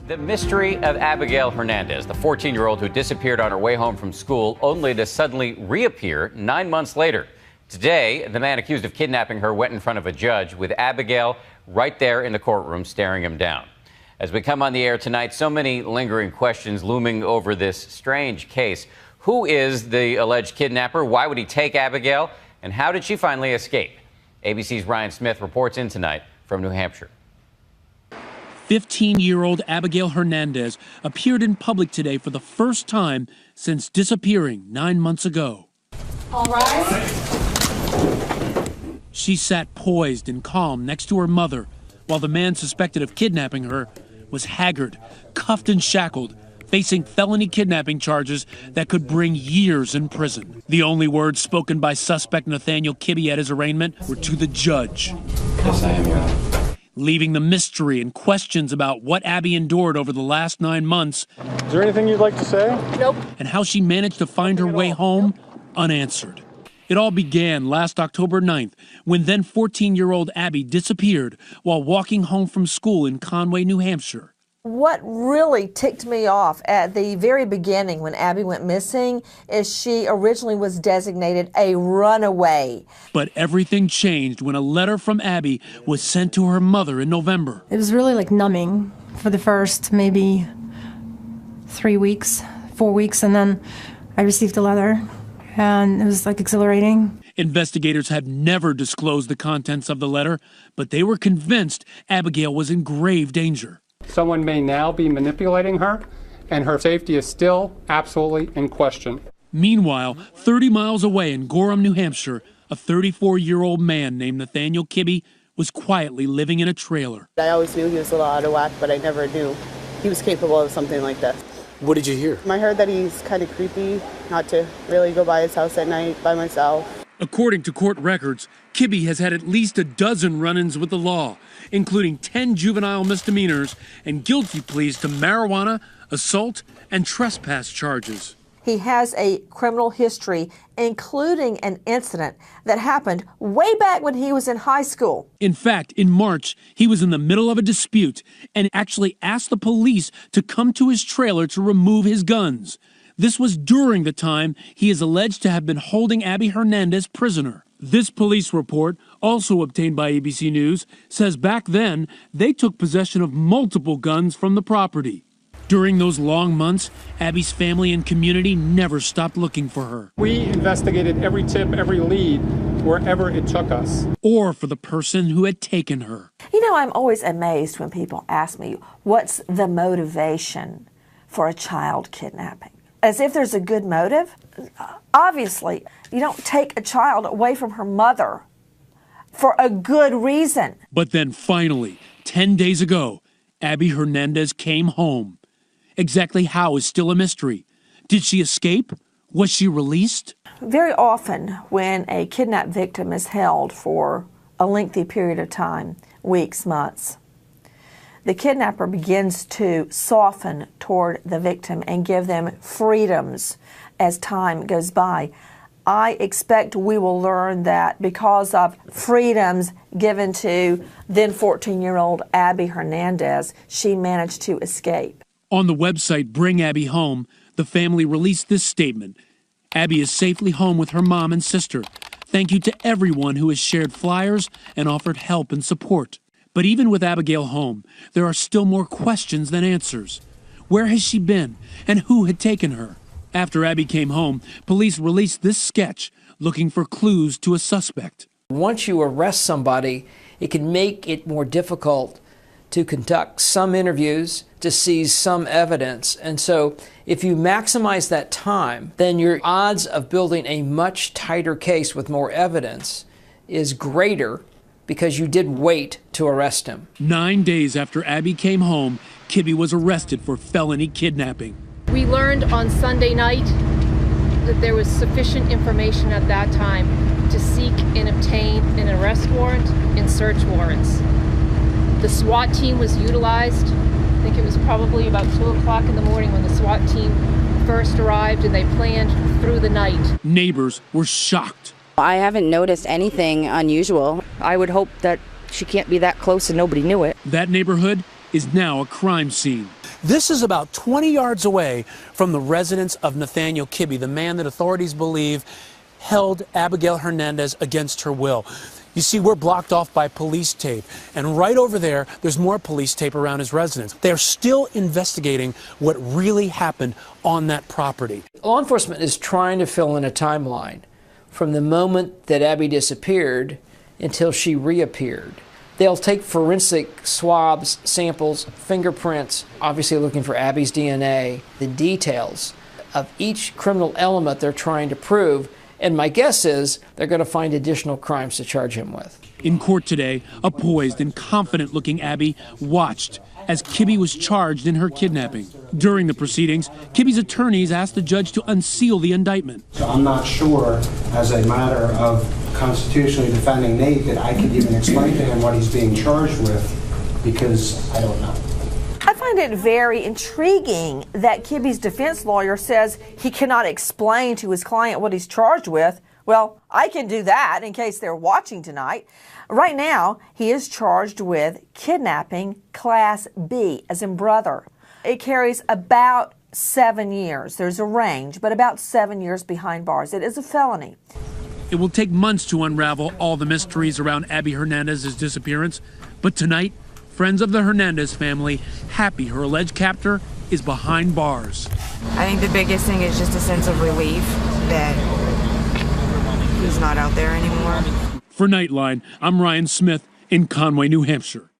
The mystery of Abigail Hernandez, the 14-year-old who disappeared on her way home from school, only to suddenly reappear 9 months later. Today, the man accused of kidnapping her went in front of a judge with Abigail right there in the courtroom staring him down. As we come on the air tonight, so many lingering questions looming over this strange case. Who is the alleged kidnapper? Why would he take Abigail? And how did she finally escape? ABC's Ryan Smith reports in tonight from New Hampshire. 15-year-old Abigail Hernandez appeared in public today for the first time since disappearing 9 months ago. All right. She sat poised and calm next to her mother while the man suspected of kidnapping her was haggard, cuffed and shackled, facing felony kidnapping charges that could bring years in prison. The only words spoken by suspect Nathaniel Kibby at his arraignment were to the judge. Yes, I am, Your Honor. Leaving the mystery and questions about what Abby endured over the last 9 months. Is there anything you'd like to say? Nope. And how she managed to find her way home unanswered. It all began last October 9th when then 14-year-old Abby disappeared while walking home from school in Conway, New Hampshire. What really ticked me off at the very beginning when Abby went missing is she originally was designated a runaway. But everything changed when a letter from Abby was sent to her mother in November. It was really like numbing for the first maybe 3 weeks, 4 weeks, and then I received a letter and it was like exhilarating. Investigators have never disclosed the contents of the letter, but they were convinced Abigail was in grave danger. Someone may now be manipulating her, and her safety is still absolutely in question. Meanwhile, 30 miles away in Gorham, New Hampshire, a 34-year-old man named Nathaniel Kibby was quietly living in a trailer. I always knew he was a little out of whack, but I never knew he was capable of something like this. What did you hear? I heard that he's kind of creepy, not to really go by his house at night by myself. According to court records, Kibby has had at least a dozen run-ins with the law, including 10 juvenile misdemeanors and guilty pleas to marijuana, assault, and trespass charges. He has a criminal history, including an incident that happened way back when he was in high school. In fact, in March, he was in the middle of a dispute and actually asked the police to come to his trailer to remove his guns. This was during the time he is alleged to have been holding Abby Hernandez prisoner. This police report, also obtained by ABC News, says back then they took possession of multiple guns from the property. During those long months, Abby's family and community never stopped looking for her. We investigated every tip, every lead, wherever it took us. Or for the person who had taken her. You know, I'm always amazed when people ask me, what's the motivation for a child kidnapping? As if there's a good motive. Obviously, you don't take a child away from her mother for a good reason. But then finally, 10 days ago, Abby Hernandez came home. Exactly how is still a mystery. Did she escape? Was she released? Very often when a kidnapped victim is held for a lengthy period of time, weeks, months, the kidnapper begins to soften toward the victim and give them freedoms as time goes by. I expect we will learn that because of freedoms given to then 14-year-old Abby Hernandez, she managed to escape. On the website Bring Abby Home, the family released this statement. Abby is safely home with her mom and sister. Thank you to everyone who has shared flyers and offered help and support. But even with Abigail home, there are still more questions than answers. Where has she been, and who had taken her? After Abby came home, police released this sketch looking for clues to a suspect. Once you arrest somebody, it can make it more difficult to conduct some interviews, to seize some evidence. And so if you maximize that time, then your odds of building a much tighter case with more evidence is greater because you did wait to arrest him. 9 days after Abby came home, Kibby was arrested for felony kidnapping. We learned on Sunday night that there was sufficient information at that time to seek and obtain an arrest warrant and search warrants. The SWAT team was utilized. I think it was probably about 2 o'clock in the morning when the SWAT team first arrived, and they planned through the night. Neighbors were shocked. I haven't noticed anything unusual. I would hope that she can't be that close and nobody knew it. That neighborhood is now a crime scene. This is about 20 yards away from the residence of Nathaniel Kibby, the man that authorities believe held Abigail Hernandez against her will. You see, we're blocked off by police tape, and right over there, there's more police tape around his residence. They're still investigating what really happened on that property. Law enforcement is trying to fill in a timeline from the moment that Abby disappeared until she reappeared. They'll take forensic swabs, samples, fingerprints, obviously looking for Abby's DNA, the details of each criminal element they're trying to prove. And my guess is they're going to find additional crimes to charge him with. In court today, a poised and confident-looking Abby watched as Kibby was charged in her kidnapping. During the proceedings, Kibby's attorneys asked the judge to unseal the indictment. So I'm not sure, as a matter of constitutionally defending Nate, that I could even explain to him what he's being charged with, because I don't know. I find it very intriguing that Kibby's defense lawyer says he cannot explain to his client what he's charged with. Well, I can do that in case they're watching tonight. Right now, he is charged with kidnapping Class B, as in brother. It carries about 7 years. There's a range, but about 7 years behind bars. It is a felony. It will take months to unravel all the mysteries around Abby Hernandez's disappearance, but tonight, friends of the Hernandez family happy her alleged captor is behind bars. I think the biggest thing is just a sense of relief that he's not out there anymore. For Nightline, I'm Ryan Smith in Conway, New Hampshire.